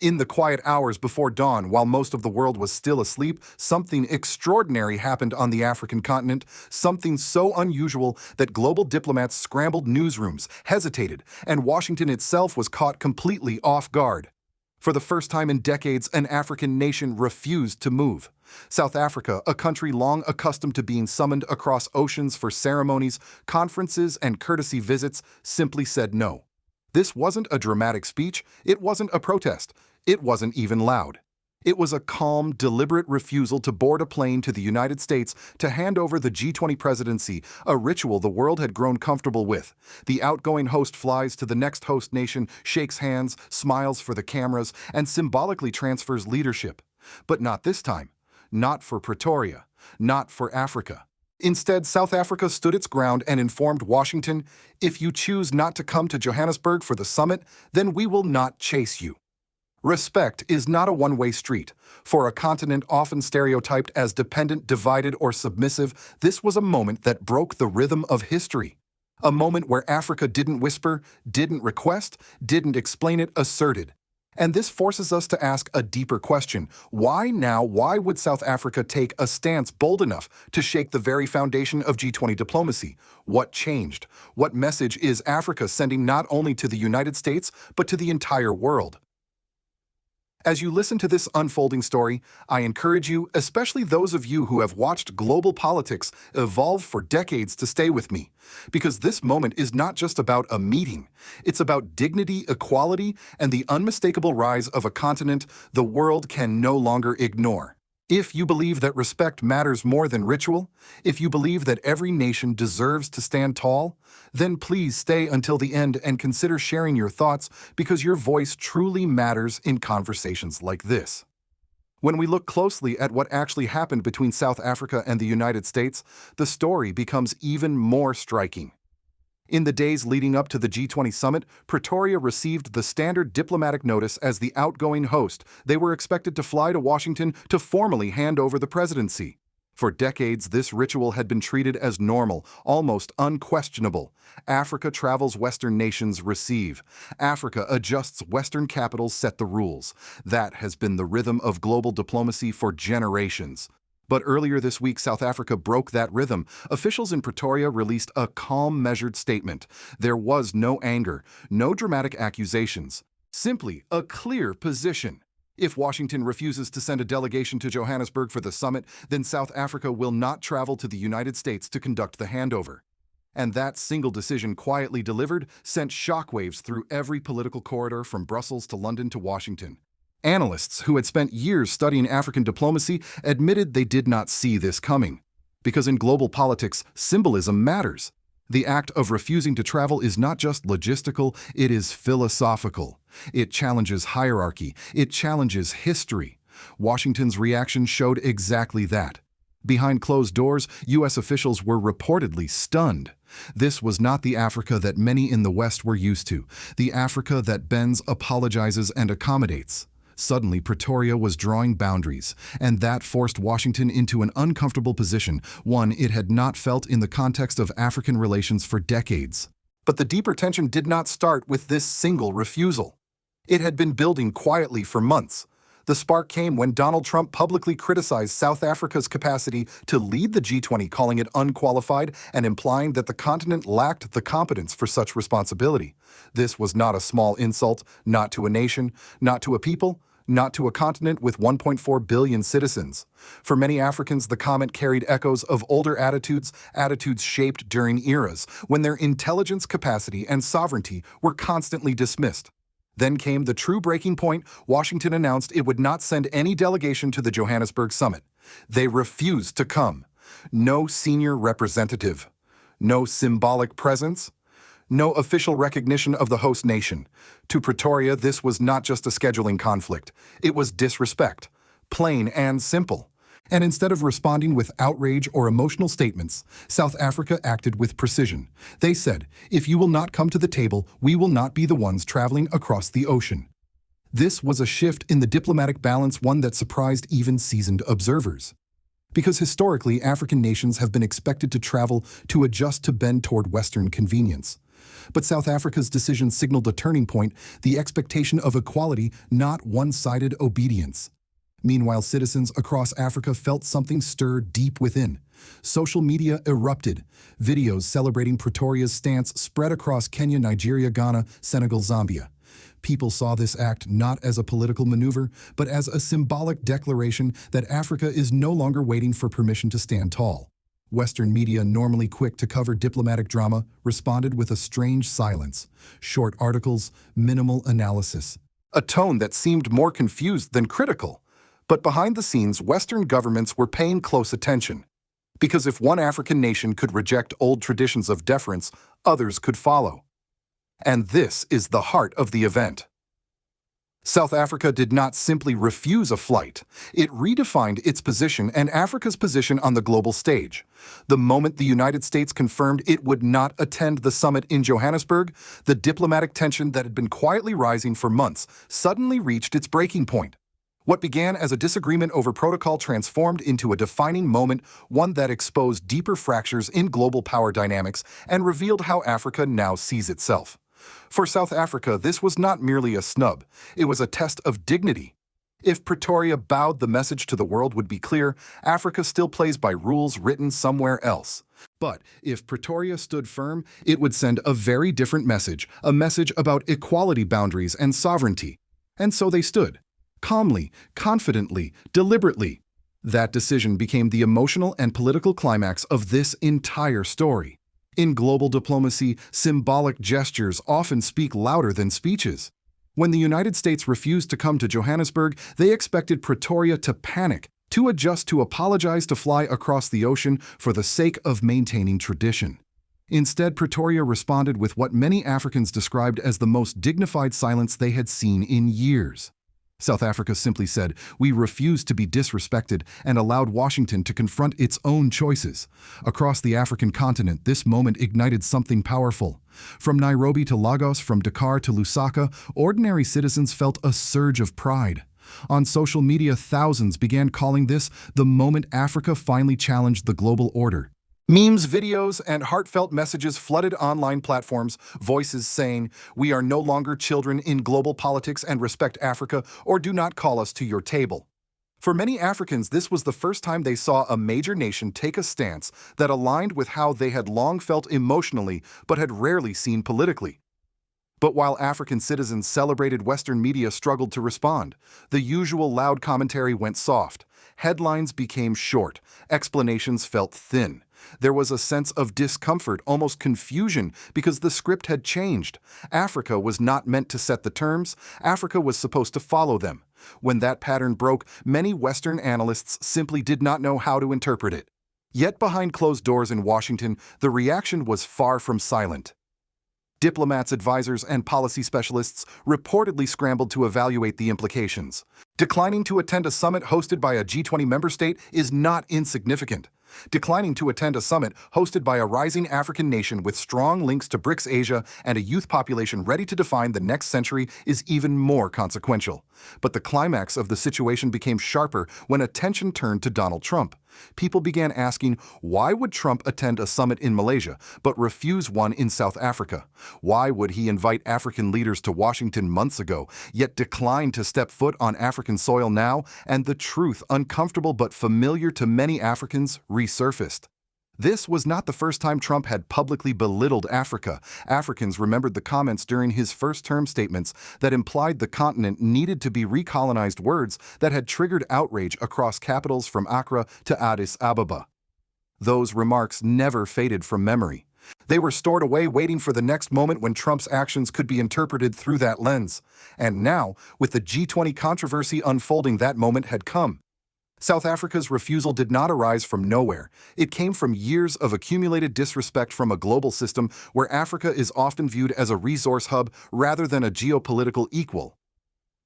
In the quiet hours before dawn, while most of the world was still asleep, something extraordinary happened on the African continent, something so unusual that global diplomats scrambled newsrooms, hesitated, and Washington itself was caught completely off guard. For the first time in decades, an African nation refused to move. South Africa, a country long accustomed to being summoned across oceans for ceremonies, conferences, and courtesy visits, simply said no. This wasn't a dramatic speech, it wasn't a protest, it wasn't even loud. It was a calm, deliberate refusal to board a plane to the United States to hand over the G20 presidency, a ritual the world had grown comfortable with. The outgoing host flies to the next host nation, shakes hands, smiles for the cameras, and symbolically transfers leadership. But not this time. Not for Pretoria. Not for Africa. Instead, South Africa stood its ground and informed Washington, "If you choose not to come to Johannesburg for the summit, then we will not chase you." Respect is not a one-way street. For a continent often stereotyped as dependent, divided, or submissive, this was a moment that broke the rhythm of history. A moment where Africa didn't whisper, didn't request, didn't explain it, asserted. And this forces us to ask a deeper question. Why now? Why would South Africa take a stance bold enough to shake the very foundation of G20 diplomacy? What changed? What message is Africa sending not only to the United States, but to the entire world? As you listen to this unfolding story, I encourage you, especially those of you who have watched global politics evolve for decades, to stay with me. Because this moment is not just about a meeting. It's about dignity, equality, and the unmistakable rise of a continent the world can no longer ignore. If you believe that respect matters more than ritual, if you believe that every nation deserves to stand tall, then please stay until the end and consider sharing your thoughts, because your voice truly matters in conversations like this. When we look closely at what actually happened between South Africa and the United States, the story becomes even more striking. In the days leading up to the G20 summit, Pretoria received the standard diplomatic notice as the outgoing host. They were expected to fly to Washington to formally hand over the presidency. For decades, this ritual had been treated as normal, almost unquestionable. Africa travels, Western nations receive. Africa adjusts, Western capitals set the rules. That has been the rhythm of global diplomacy for generations. But earlier this week, South Africa broke that rhythm. Officials in Pretoria released a calm, measured statement. There was no anger, no dramatic accusations. Simply a clear position. If Washington refuses to send a delegation to Johannesburg for the summit, then South Africa will not travel to the United States to conduct the handover. And that single decision, quietly delivered, sent shockwaves through every political corridor from Brussels to London to Washington. Analysts who had spent years studying African diplomacy admitted they did not see this coming. Because in global politics, symbolism matters. The act of refusing to travel is not just logistical, it is philosophical. It challenges hierarchy, it challenges history. Washington's reaction showed exactly that. Behind closed doors, U.S. officials were reportedly stunned. This was not the Africa that many in the West were used to, the Africa that bends, apologizes, and accommodates. Suddenly, Pretoria was drawing boundaries, and that forced Washington into an uncomfortable position, one it had not felt in the context of African relations for decades. But the deeper tension did not start with this single refusal. It had been building quietly for months. The spark came when Donald Trump publicly criticized South Africa's capacity to lead the G20, calling it unqualified and implying that the continent lacked the competence for such responsibility. This was not a small insult, not to a nation, not to a people, not to a continent with 1.4 billion citizens. For many Africans, the comment carried echoes of older attitudes shaped during eras when their intelligence capacity and sovereignty were constantly dismissed. Then came the true breaking point. Washington announced it would not send any delegation to the Johannesburg summit. They refused to come. No senior representative. No symbolic presence. No official recognition of the host nation. To Pretoria, this was not just a scheduling conflict. It was disrespect. Plain and simple. And instead of responding with outrage or emotional statements, South Africa acted with precision. They said, "If you will not come to the table, we will not be the ones traveling across the ocean." This was a shift in the diplomatic balance, one that surprised even seasoned observers. Because historically, African nations have been expected to travel to adjust, to bend toward Western convenience. But South Africa's decision signaled a turning point, the expectation of equality, not one-sided obedience. Meanwhile, citizens across Africa felt something stir deep within. Social media erupted. Videos celebrating Pretoria's stance spread across Kenya, Nigeria, Ghana, Senegal, Zambia. People saw this act not as a political maneuver, but as a symbolic declaration that Africa is no longer waiting for permission to stand tall. Western media, normally quick to cover diplomatic drama, responded with a strange silence. Short articles, minimal analysis. A tone that seemed more confused than critical. But behind the scenes, Western governments were paying close attention. Because if one African nation could reject old traditions of deference, others could follow. And this is the heart of the event. South Africa did not simply refuse a flight. It redefined its position and Africa's position on the global stage. The moment the United States confirmed it would not attend the summit in Johannesburg, the diplomatic tension that had been quietly rising for months suddenly reached its breaking point. What began as a disagreement over protocol transformed into a defining moment, one that exposed deeper fractures in global power dynamics and revealed how Africa now sees itself. For South Africa, this was not merely a snub, it was a test of dignity. If Pretoria bowed, the message to the world would be clear: Africa still plays by rules written somewhere else. But if Pretoria stood firm, it would send a very different message, a message about equality, boundaries, and sovereignty. And so they stood. Calmly, confidently, deliberately. That decision became the emotional and political climax of this entire story. In global diplomacy, symbolic gestures often speak louder than speeches. When the United States refused to come to Johannesburg, they expected Pretoria to panic, to adjust, to apologize, to fly across the ocean for the sake of maintaining tradition. Instead, Pretoria responded with what many Africans described as the most dignified silence they had seen in years. South Africa simply said, "We refuse to be disrespected," and allowed Washington to confront its own choices. Across the African continent, this moment ignited something powerful. From Nairobi to Lagos, from Dakar to Lusaka, ordinary citizens felt a surge of pride. On social media, thousands began calling this the moment Africa finally challenged the global order. Memes, videos, and heartfelt messages flooded online platforms, voices saying, "We are no longer children in global politics and respect Africa, or do not call us to your table." For many Africans, this was the first time they saw a major nation take a stance that aligned with how they had long felt emotionally but had rarely seen politically. But while African citizens celebrated, Western media struggled to respond. The usual loud commentary went soft. Headlines became short. Explanations felt thin. There was a sense of discomfort, almost confusion, because the script had changed. Africa was not meant to set the terms. Africa was supposed to follow them. When that pattern broke, many Western analysts simply did not know how to interpret it. Yet behind closed doors in Washington, the reaction was far from silent. Diplomats, advisors, and policy specialists reportedly scrambled to evaluate the implications. Declining to attend a summit hosted by a G20 member state is not insignificant. Declining to attend a summit hosted by a rising African nation with strong links to BRICS Asia and a youth population ready to define the next century is even more consequential. But the climax of the situation became sharper when attention turned to Donald Trump. People began asking, why would Trump attend a summit in Malaysia but refuse one in South Africa? Why would he invite African leaders to Washington months ago, yet decline to step foot on African soil now? And the truth, uncomfortable but familiar to many Africans, resurfaced. This was not the first time Trump had publicly belittled Africa. Africans remembered the comments during his first-term statements that implied the continent needed to be recolonized, words that had triggered outrage across capitals from Accra to Addis Ababa. Those remarks never faded from memory. They were stored away, waiting for the next moment when Trump's actions could be interpreted through that lens. And now, with the G20 controversy unfolding, that moment had come. South Africa's refusal did not arise from nowhere. It came from years of accumulated disrespect from a global system where Africa is often viewed as a resource hub rather than a geopolitical equal.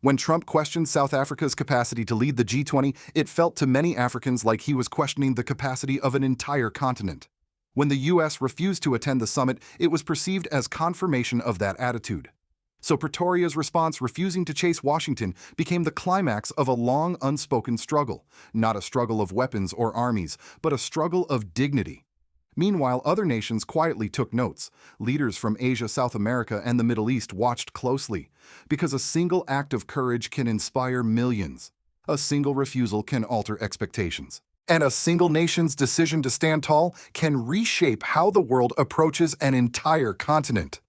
When Trump questioned South Africa's capacity to lead the G20, it felt to many Africans like he was questioning the capacity of an entire continent. When the U.S. refused to attend the summit, it was perceived as confirmation of that attitude. So Pretoria's response, refusing to chase Washington, became the climax of a long unspoken struggle. Not a struggle of weapons or armies, but a struggle of dignity. Meanwhile, other nations quietly took notes. Leaders from Asia, South America, and the Middle East watched closely, because a single act of courage can inspire millions. A single refusal can alter expectations. And a single nation's decision to stand tall can reshape how the world approaches an entire continent.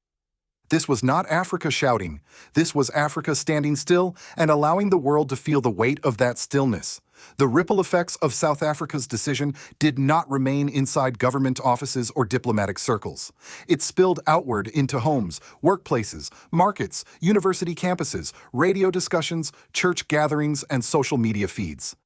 This was not Africa shouting. This was Africa standing still and allowing the world to feel the weight of that stillness. The ripple effects of South Africa's decision did not remain inside government offices or diplomatic circles. It spilled outward into homes, workplaces, markets, university campuses, radio discussions, church gatherings, and social media feeds.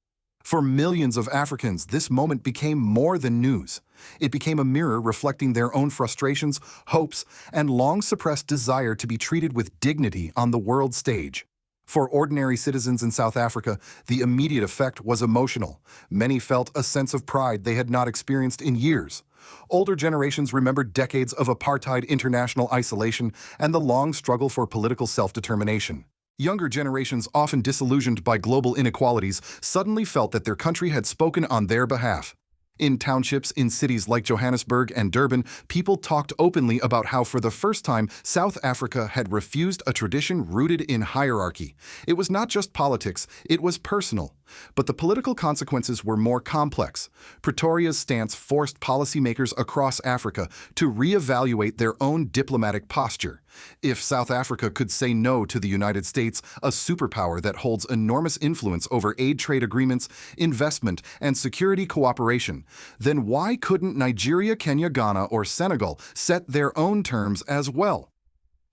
For millions of Africans, this moment became more than news. It became a mirror reflecting their own frustrations, hopes, and long-suppressed desire to be treated with dignity on the world stage. For ordinary citizens in South Africa, the immediate effect was emotional. Many felt a sense of pride they had not experienced in years. Older generations remembered decades of apartheid international isolation and the long struggle for political self-determination. Younger generations, often disillusioned by global inequalities, suddenly felt that their country had spoken on their behalf. In townships in cities like Johannesburg and Durban, people talked openly about how for the first time South Africa had refused a tradition rooted in hierarchy. It was not just politics, it was personal. But the political consequences were more complex. Pretoria's stance forced policymakers across Africa to reevaluate their own diplomatic posture. If South Africa could say no to the United States, a superpower that holds enormous influence over aid trade agreements, investment, and security cooperation, then why couldn't Nigeria, Kenya, Ghana, or Senegal set their own terms as well?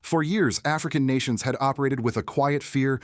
For years, African nations had operated with a quiet fear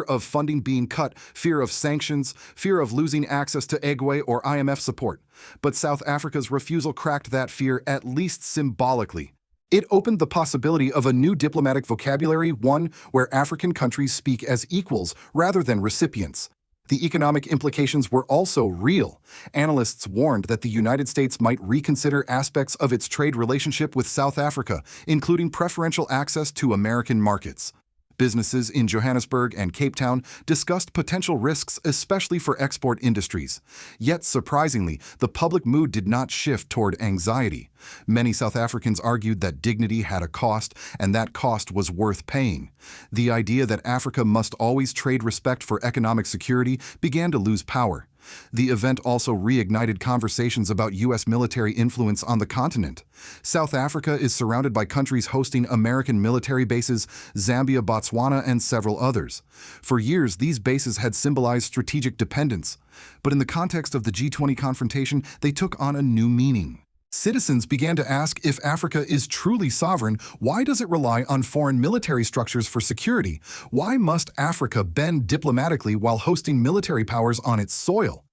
of funding being cut, fear of sanctions, fear of losing access to EGWE or IMF support. But South Africa's refusal cracked that fear, at least symbolically. It opened the possibility of a new diplomatic vocabulary, one where African countries speak as equals rather than recipients. The economic implications were also real. Analysts warned that the United States might reconsider aspects of its trade relationship with South Africa, including preferential access to American markets. Businesses in Johannesburg and Cape Town discussed potential risks, especially for export industries. Yet, surprisingly, the public mood did not shift toward anxiety. Many South Africans argued that dignity had a cost, and that cost was worth paying. The idea that Africa must always trade respect for economic security began to lose power. The event also reignited conversations about U.S. military influence on the continent. South Africa is surrounded by countries hosting American military bases, Zambia, Botswana, and several others. For years, these bases had symbolized strategic dependence. But in the context of the G20 confrontation, they took on a new meaning. Citizens began to ask, if Africa is truly sovereign, why does it rely on foreign military structures for security? Why must Africa bend diplomatically while hosting military powers on its soil?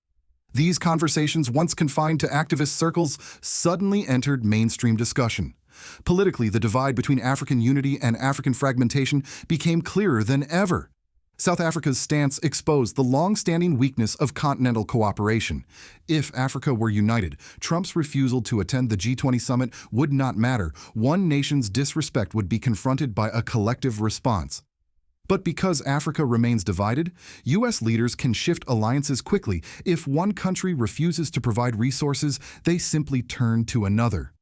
These conversations, once confined to activist circles, suddenly entered mainstream discussion. Politically, the divide between African unity and African fragmentation became clearer than ever. South Africa's stance exposed the long-standing weakness of continental cooperation. If Africa were united, Trump's refusal to attend the G20 summit would not matter. One nation's disrespect would be confronted by a collective response. But because Africa remains divided, U.S. leaders can shift alliances quickly. If one country refuses to provide resources, they simply turn to another.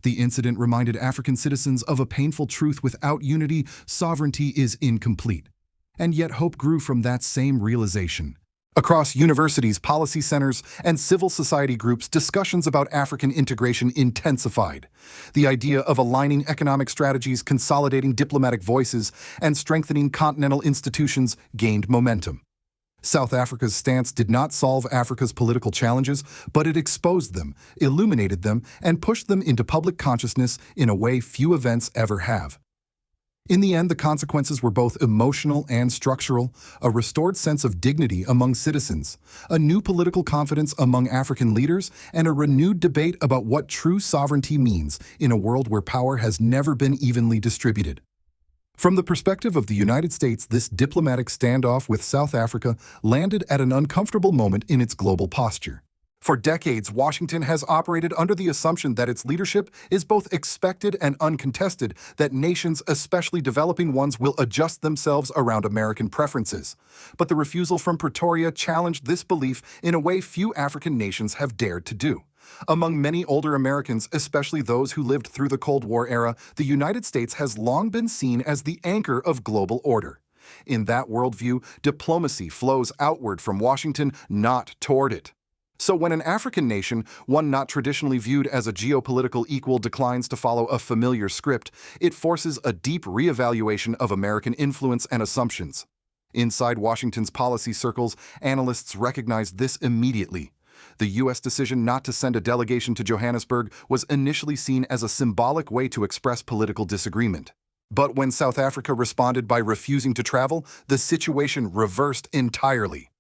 The incident reminded African citizens of a painful truth: without unity, sovereignty is incomplete. And yet hope grew from that same realization. Across universities, policy centers, and civil society groups, discussions about African integration intensified. The idea of aligning economic strategies, consolidating diplomatic voices, and strengthening continental institutions gained momentum. South Africa's stance did not solve Africa's political challenges, but it exposed them, illuminated them, and pushed them into public consciousness in a way few events ever have. In the end, the consequences were both emotional and structural: a restored sense of dignity among citizens, a new political confidence among African leaders, and a renewed debate about what true sovereignty means in a world where power has never been evenly distributed. From the perspective of the United States, this diplomatic standoff with South Africa landed at an uncomfortable moment in its global posture. For decades, Washington has operated under the assumption that its leadership is both expected and uncontested, that nations, especially developing ones, will adjust themselves around American preferences. But the refusal from Pretoria challenged this belief in a way few African nations have dared to do. Among many older Americans, especially those who lived through the Cold War era, the United States has long been seen as the anchor of global order. In that worldview, diplomacy flows outward from Washington, not toward it. So when an African nation, one not traditionally viewed as a geopolitical equal, declines to follow a familiar script, it forces a deep reevaluation of American influence and assumptions. Inside Washington's policy circles, analysts recognize this immediately. The U.S. decision not to send a delegation to Johannesburg was initially seen as a symbolic way to express political disagreement. But when South Africa responded by refusing to travel, the situation reversed entirely.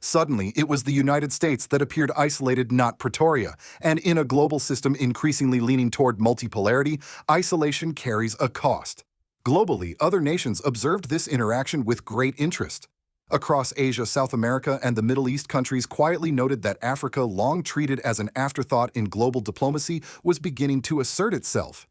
Suddenly, it was the United States that appeared isolated, not Pretoria, and in a global system increasingly leaning toward multipolarity, isolation carries a cost. Globally, other nations observed this interaction with great interest. Across Asia, South America, and the Middle East, countries quietly noted that Africa, long treated as an afterthought in global diplomacy, was beginning to assert itself.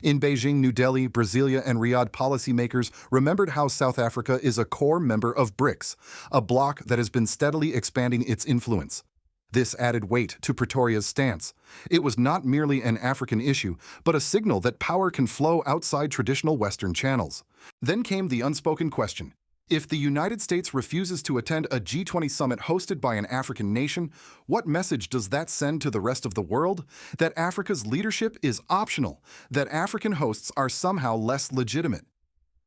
In Beijing, New Delhi, Brasilia, and Riyadh, policymakers remembered how South Africa is a core member of BRICS, a bloc that has been steadily expanding its influence. This added weight to Pretoria's stance. It was not merely an African issue, but a signal that power can flow outside traditional Western channels. Then came the unspoken question. If the United States refuses to attend a G20 summit hosted by an African nation, what message does that send to the rest of the world? That Africa's leadership is optional, that African hosts are somehow less legitimate.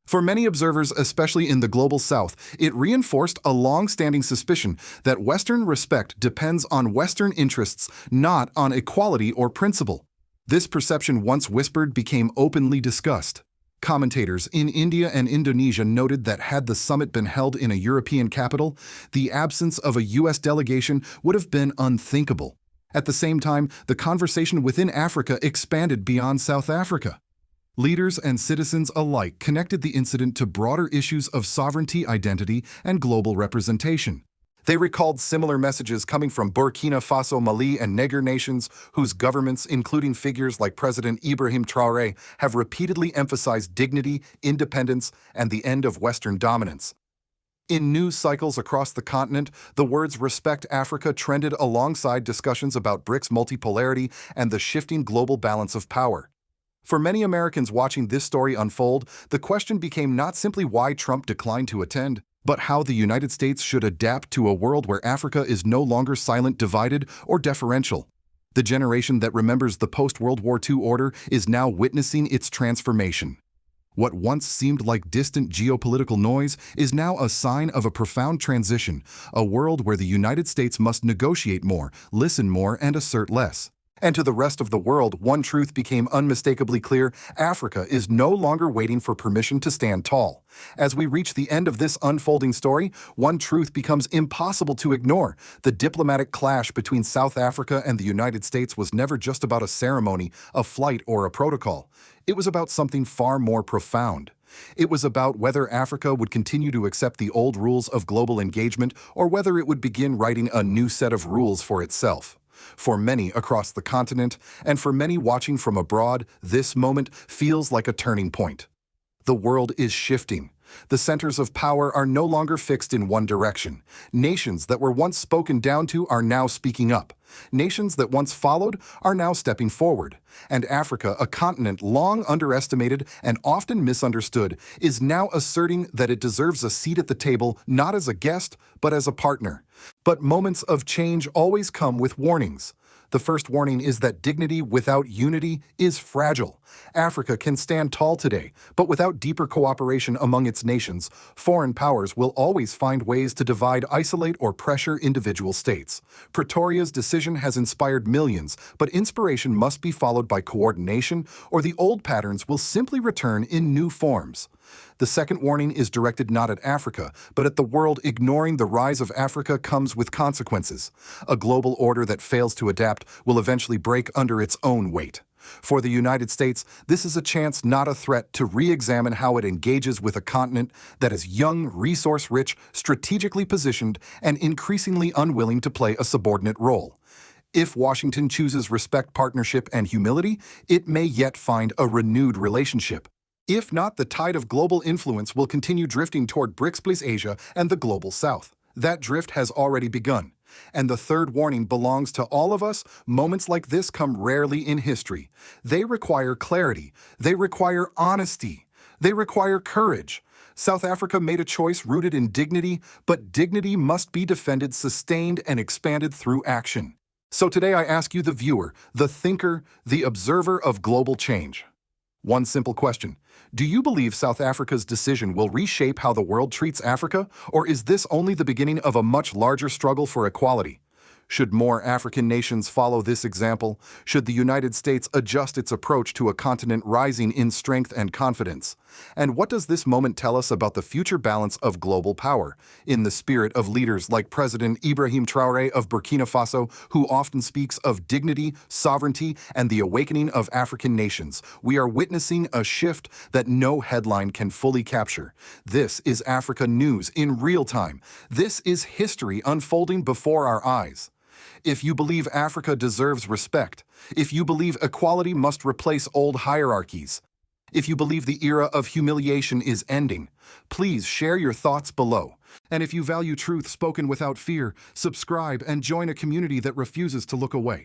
For many observers, especially in the global South, it reinforced a long-standing suspicion that Western respect depends on Western interests, not on equality or principle. This perception, once whispered, became openly discussed. Commentators in India and Indonesia noted that had the summit been held in a European capital, the absence of a U.S. delegation would have been unthinkable. At the same time, the conversation within Africa expanded beyond South Africa. Leaders and citizens alike connected the incident to broader issues of sovereignty, identity, and global representation. They recalled similar messages coming from Burkina Faso, Mali, and Niger nations, whose governments, including figures like President Ibrahim Traoré, have repeatedly emphasized dignity, independence, and the end of Western dominance. In news cycles across the continent, the words "Respect Africa" trended alongside discussions about BRICS multipolarity and the shifting global balance of power. For many Americans watching this story unfold, the question became not simply why Trump declined to attend, but how the United States should adapt to a world where Africa is no longer silent, divided, or deferential. The generation that remembers the post-World War II order is now witnessing its transformation. What once seemed like distant geopolitical noise is now a sign of a profound transition, a world where the United States must negotiate more, listen more, and assert less. And to the rest of the world, one truth became unmistakably clear: Africa is no longer waiting for permission to stand tall. As we reach the end of this unfolding story, one truth becomes impossible to ignore. The diplomatic clash between South Africa and the United States was never just about a ceremony, a flight, or a protocol. It was about something far more profound. It was about whether Africa would continue to accept the old rules of global engagement or whether it would begin writing a new set of rules for itself. For many across the continent, and for many watching from abroad, this moment feels like a turning point. The world is shifting. The centers of power are no longer fixed in one direction. Nations that were once spoken down to are now speaking up. Nations that once followed are now stepping forward. And Africa, a continent long underestimated and often misunderstood, is now asserting that it deserves a seat at the table, not as a guest, but as a partner. But moments of change always come with warnings. The first warning is that dignity without unity is fragile. Africa can stand tall today, but without deeper cooperation among its nations, foreign powers will always find ways to divide, isolate, or pressure individual states. Pretoria's decision has inspired millions, but inspiration must be followed by coordination, or the old patterns will simply return in new forms. The second warning is directed not at Africa, but at the world. Ignoring the rise of Africa comes with consequences. A global order that fails to adapt will eventually break under its own weight. For the United States, this is a chance, not a threat, to re-examine how it engages with a continent that is young, resource-rich, strategically positioned, and increasingly unwilling to play a subordinate role. If Washington chooses respect, partnership, and humility, it may yet find a renewed relationship. If not, the tide of global influence will continue drifting toward BRICS plus Asia and the global South. That drift has already begun. And the third warning belongs to all of us. Moments like this come rarely in history. They require clarity. They require honesty. They require courage. South Africa made a choice rooted in dignity, but dignity must be defended, sustained, and expanded through action. So today I ask you, the viewer, the thinker, the observer of global change. One simple question. Do you believe South Africa's decision will reshape how the world treats Africa, or is this only the beginning of a much larger struggle for equality? Should more African nations follow this example? Should the United States adjust its approach to a continent rising in strength and confidence? And what does this moment tell us about the future balance of global power? In the spirit of leaders like President Ibrahim Traoré of Burkina Faso, who often speaks of dignity, sovereignty, and the awakening of African nations, we are witnessing a shift that no headline can fully capture. This is Africa News in real time. This is history unfolding before our eyes. If you believe Africa deserves respect, if you believe equality must replace old hierarchies, if you believe the era of humiliation is ending, please share your thoughts below. And if you value truth spoken without fear, subscribe and join a community that refuses to look away.